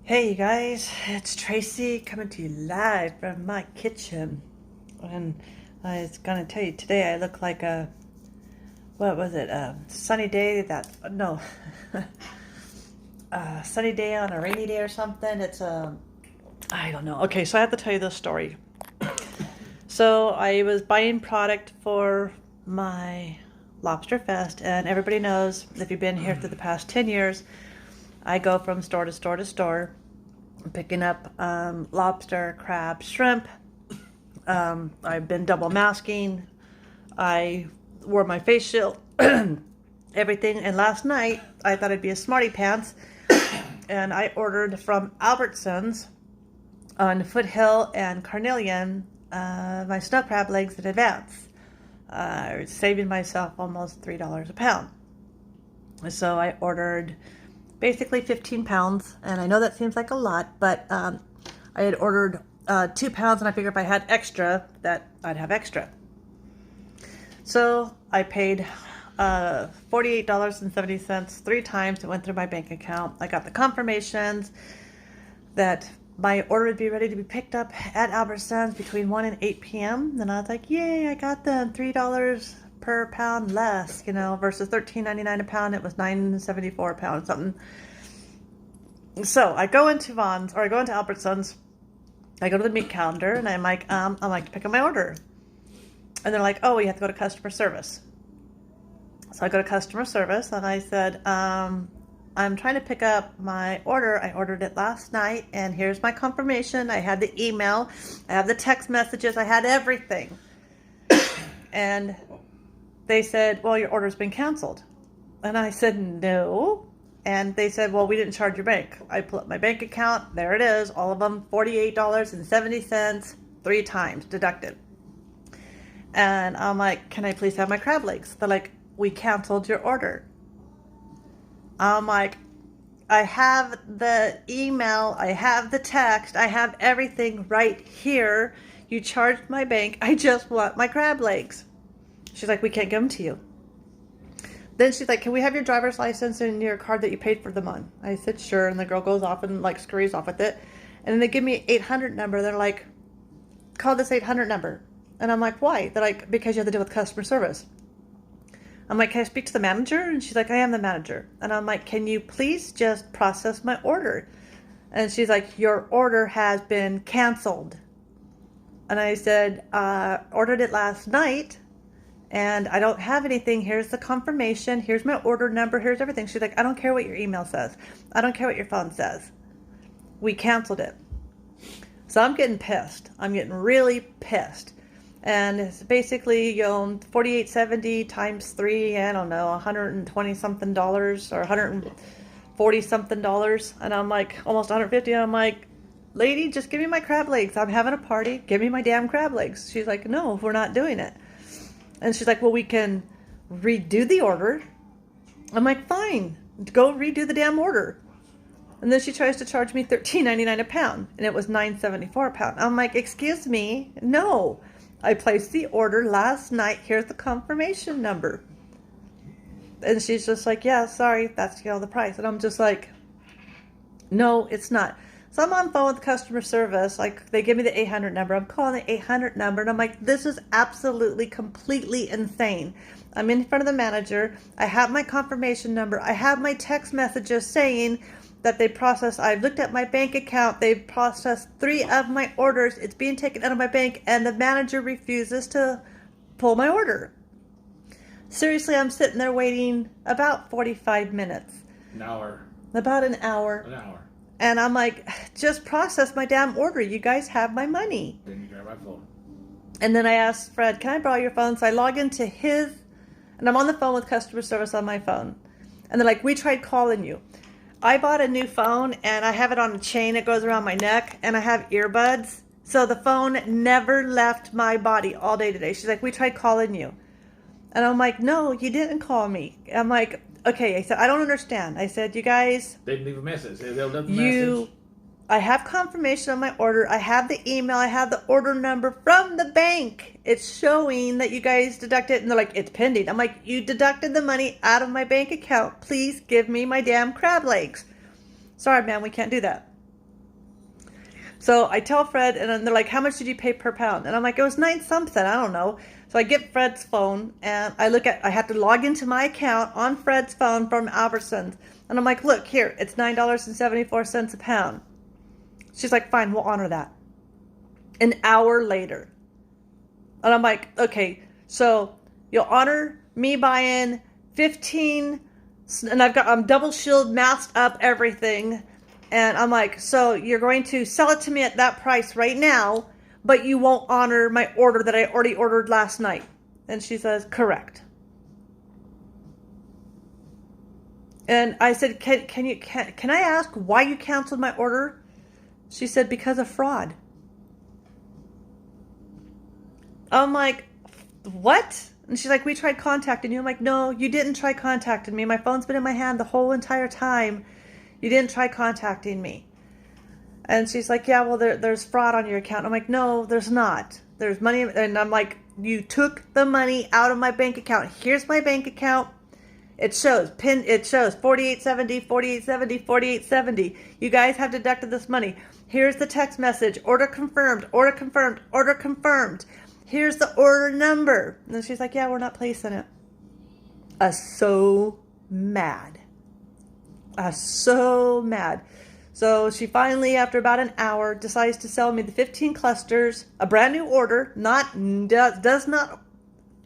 Hey you guys, it's Tracy coming to you live from my kitchen. And I was gonna tell you today I look like what was it, sunny day no, sunny day on a rainy day or something. I don't know. Okay, so I have to tell you this story. So I was buying product for my Lobster Fest, and everybody knows, if you've been here through the past 10 years, I go from store to store to store, picking up lobster, crab, shrimp. I've been double masking. I wore my face shield, everything. And last night, I thought I'd be a smarty pants, and I ordered from Albertsons on Foothill and Carnelian my snow crab legs in advance, saving myself almost $3 a pound. So I ordered basically 15 pounds, and I know that seems like a lot, but I had ordered 2 pounds, and I figured if I had extra, that I'd have extra. So I paid $48.70 3 times. It went through my bank account. I got the confirmations that my order would be ready to be picked up at Albertsons between 1 and 8 p.m. And I was like, yay, I got them. $3 per pound less, versus $13.99 a pound. It was $9.74 a pound, something. So I go into Albertsons. I go to the meat calendar, and I'm like, I'd like to pick up my order. And they're like, oh, you have to go to customer service. So I go to customer service, and I said, I'm trying to pick up my order. I ordered it last night, and here's my confirmation. I had the email, I have the text messages, I had everything. And they said, well, your order's been canceled. And I said, no. And they said, well, we didn't charge your bank. I pull up my bank account. There it is. All of them, $48.70, 3 times deducted. And I'm like, can I please have my crab legs? They're like, we canceled your order. I'm like, I have the email, I have the text, I have everything right here. You charged my bank. I just want my crab legs. She's like, we can't give them to you. Then she's like, can we have your driver's license and your card that you paid for them on? I said, sure. And the girl goes off and scurries off with it. And then they give me an 800 number. They're like, call this 800 number. And I'm like, why? They're like, because you have to deal with customer service. I'm like, can I speak to the manager? And she's like, I am the manager. And I'm like, can you please just process my order? And she's like, your order has been canceled. And I said, ordered it last night, and I don't have anything. Here's the confirmation. Here's my order number. Here's everything. She's like, I don't care what your email says. I don't care what your phone says. We canceled it. So I'm getting pissed. I'm getting really pissed. And it's basically, $48.70 times 3, I don't know, $120 something dollars, or $140 something dollars. And I'm like, almost $150. And I'm like, lady, just give me my crab legs. I'm having a party. Give me my damn crab legs. She's like, no, we're not doing it. And she's like, well, we can redo the order. I'm like, fine, go redo the damn order. And then she tries to charge me $13.99 a pound, and it was $9.74 a pound. I'm like, excuse me, no. I placed the order last night. Here's the confirmation number. And she's just like, yeah, sorry, that's the price. And I'm just like, no, it's not. So I'm on the phone with customer service. Like, they give me the 800 number. I'm calling the 800 number, and I'm like, this is absolutely, completely insane. I'm in front of the manager. I have my confirmation number. I have my text messages saying that I've looked at my bank account. They've processed 3 of my orders. It's being taken out of my bank, and the manager refuses to pull my order. Seriously, I'm sitting there waiting about 45 minutes. An hour. About an hour. An hour. And I'm like, just process my damn order. You guys have my money. Then you grab my phone. And then I asked Fred, can I borrow your phone? So I log into his, and I'm on the phone with customer service on my phone. And they're like, we tried calling you. I bought a new phone, and I have it on a chain. It goes around my neck, and I have earbuds. So the phone never left my body all day today. She's like, we tried calling you. And I'm like, no, you didn't call me. I'm like, okay. I said, I don't understand. I said, you guys. They'd leave a message. They'll leave a message. I have confirmation on my order. I have the email. I have the order number from the bank. It's showing that you guys deducted. And they're like, it's pending. I'm like, you deducted the money out of my bank account. Please give me my damn crab legs. Sorry, man, we can't do that. So I tell Fred, and then they're like, how much did you pay per pound? And I'm like, it was 9 something. I don't know. So I get Fred's phone, and I have to log into my account on Fred's phone from Albertsons. And I'm like, look, here, it's $9.74 a pound. She's like, fine, we'll honor that. An hour later. And I'm like, okay, so you'll honor me buying 15, and I'm double shield, masked up, everything. And I'm like, so you're going to sell it to me at that price right now, but you won't honor my order that I already ordered last night. And she says, correct. And I said, can I ask why you canceled my order? She said, because of fraud. I'm like, what? And she's like, we tried contacting you. I'm like, no, you didn't try contacting me. My phone's been in my hand the whole entire time. You didn't try contacting me. And she's like, yeah, well, there's fraud on your account. I'm like, no, there's not. There's money. And I'm like, you took the money out of my bank account. Here's my bank account. It shows 4870, 4870, 4870. You guys have deducted this money. Here's the text message. Order confirmed, order confirmed, order confirmed. Here's the order number. And then she's like, yeah, we're not placing it. I was so mad. So she finally, after about an hour, decides to sell me the 15 clusters, a brand new order, does not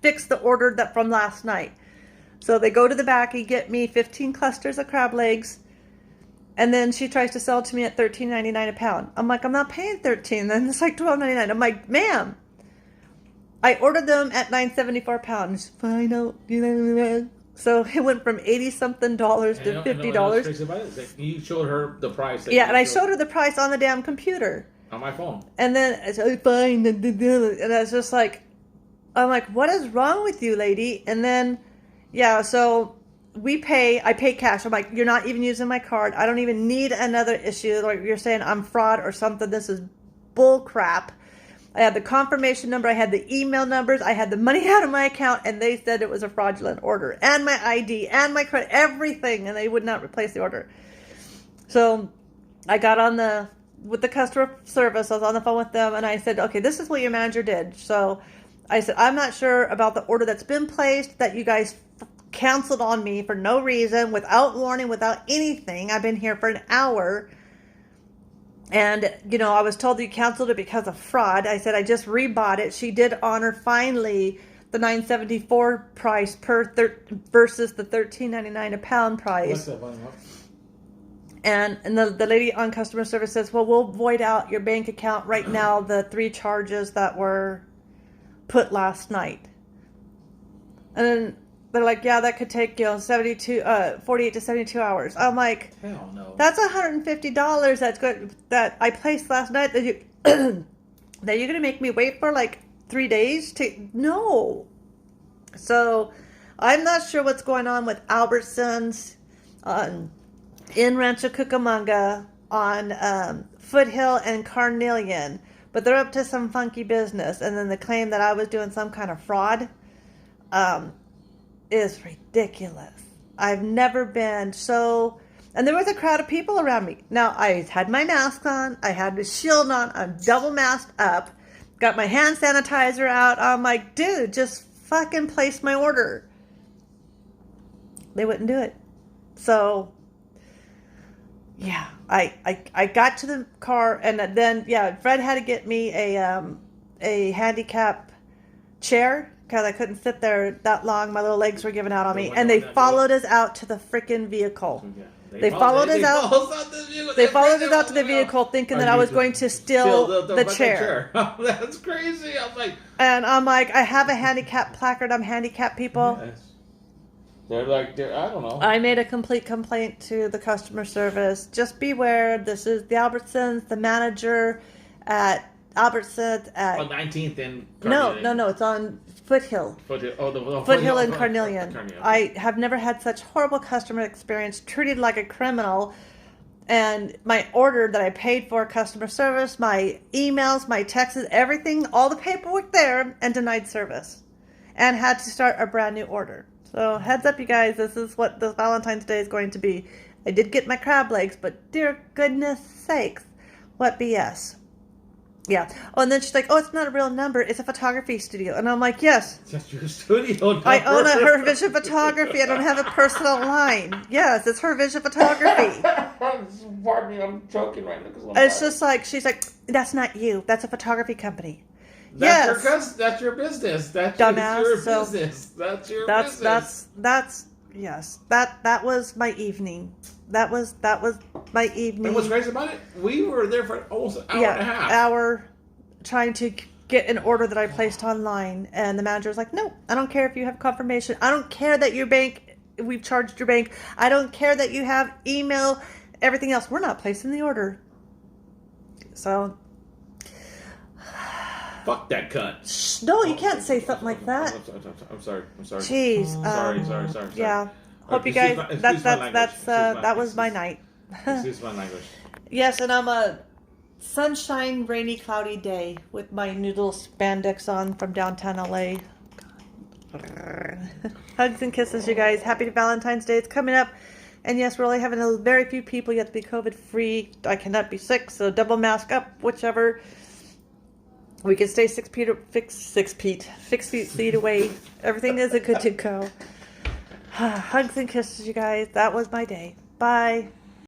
fix the order that from last night. So they go to the back and get me 15 clusters of crab legs. And then she tries to sell it to me at $13.99 a pound. I'm like, I'm not paying $13. Then it's like $12.99. I'm like, ma'am, I ordered them at $9.74 pounds. Fine out. So it went from $80-something to $50. You showed her the price. Yeah, and I showed her the price on the damn computer. On my phone. And then I said, fine. And I was just like, I'm like, what is wrong with you, lady? And then, yeah, so I pay cash. I'm like, you're not even using my card. I don't even need another issue. Like you're saying I'm fraud or something. This is bull crap. I had the confirmation number. I had the email numbers. I had the money out of my account, and they said it was a fraudulent order, and my ID, and my credit, everything, and they would not replace the order. So I got with the customer service. I was on the phone with them, and I said, okay, this is what your manager did. So I said, I'm not sure about the order that's been placed that you guys canceled on me for no reason, without warning, without anything. I've been here for an hour. And, I was told you canceled it because of fraud. I said, I just rebought it. She did honor finally the $9.74 price versus the $13.99 a pound price. And the lady on customer service says, well, we'll void out your bank account right now, the 3 charges that were put last night. And then they're like, yeah, that could take, 48 to 72 hours. I'm like, hell no. That's $150 that's good that I placed last night that that you're going to make me wait for like 3 days no. So I'm not sure what's going on with Albertsons in Rancho Cucamonga on Foothill and Carnelian, but they're up to some funky business. And then the claim that I was doing some kind of fraud is ridiculous. I've never been so, and there was a crowd of people around me. Now I had my mask on, I had the shield on, I'm double masked up, got my hand sanitizer out. I'm like, dude, just fucking place my order. They wouldn't do it. So yeah, I got to the car, and then Fred had to get me a handicap chair because I couldn't sit there that long. My little legs were giving out on me, and they followed us out to the freaking vehicle. They followed us out to the vehicle, thinking that I was going to steal the chair. That's crazy. I'm like, I have a handicap placard. I'm handicapped people. Yes. They're like, I don't know. I made a complete complaint to the customer service. Just beware. This is the Albertsons, the manager at Albertsons at... On 19th in Carnelian. No. It's on Foothill. Foothill and Carnelian. I have never had such horrible customer experience, treated like a criminal. And my order that I paid for, customer service, my emails, my texts, everything, all the paperwork there, and denied service. And had to start a brand new order. So heads up, you guys, this is what the Valentine's Day is going to be. I did get my crab legs, but dear goodness sakes, what BS. Yeah. Oh, and then she's like, "Oh, it's not a real number. It's a photography studio." And I'm like, "Yes, That's your studio number. I own a Her Vision Photography. I don't have a personal line. Yes, it's Her Vision Photography." Pardon me, I'm choking right now. It's just like, she's like, "That's not you. That's a photography company." That's Yes. That's your business. That's Dumbass. your So business. That's your business. That's yes. That was my evening. That was my evening. And what's crazy about it? We were there for almost an hour and a half. Hour trying to get an order that I placed online, and the manager was like, "No, I don't care if you have confirmation. I don't care that your bank, we've charged your bank. I don't care that you have email, everything else. We're not placing the order." So, fuck that cunt. no, you can't say something like that. I'm sorry. Jeez. Sorry. Yeah. Hope you guys. That was my night. Excuse my language. Yes, and I'm a sunshine, rainy, cloudy day with my noodle spandex on from downtown LA. Hugs and kisses, you guys. Happy Valentine's Day. It's coming up. And yes, we're only having a very few people. You have to be COVID free. I cannot be sick, so double mask up, whichever. We can stay 6 feet away. Everything is good to go. Hugs and kisses, you guys. That was my day. Bye.